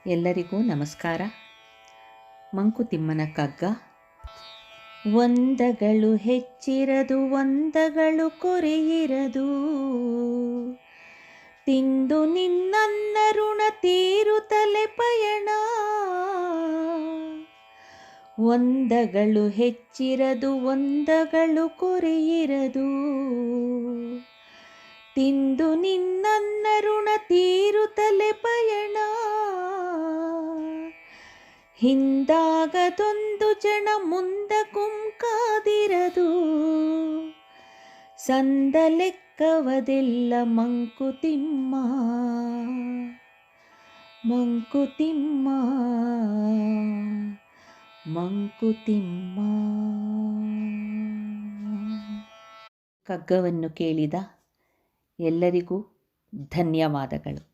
ಎಲ್ಲರಿಗೂ ನಮಸ್ಕಾರ. ಮಂಕುತಿಮ್ಮನ ಕಗ್ಗ. ಒಂದಗಳು ಹೆಚ್ಚಿರದು ಒಂದಗಳು ಕೊರೆಯಿರದು, ತಿಂದು ನಿನ್ನನ್ನ ಋಣ ತೀರುತ್ತಲೆ ಪಯಣ. ಒಂದಗಳು ಹೆಚ್ಚಿರದು ಒಂದಗಳು ಕೊರೆಯಿರದು, ತಿಂದು ನಿನ್ನನ್ನ ಋಣ ತೀರುತ್ತಲೆ ಪಯಣ. ಹಿಂದಾಗದೊಂದು ಜನ ಮುಂದಕ್ಕುಂ ಕಾದಿರದು, ಸಂದ ಲೆಕ್ಕವದೆಲ್ಲ ಮಂಕುತಿಮ್ಮ ಮಂಕುತಿಮ್ಮ ಮಂಕುತಿಮ್ಮ. ಕಗ್ಗವನ್ನು ಕೇಳಿದ ಎಲ್ಲರಿಗೂ ಧನ್ಯವಾದಗಳು.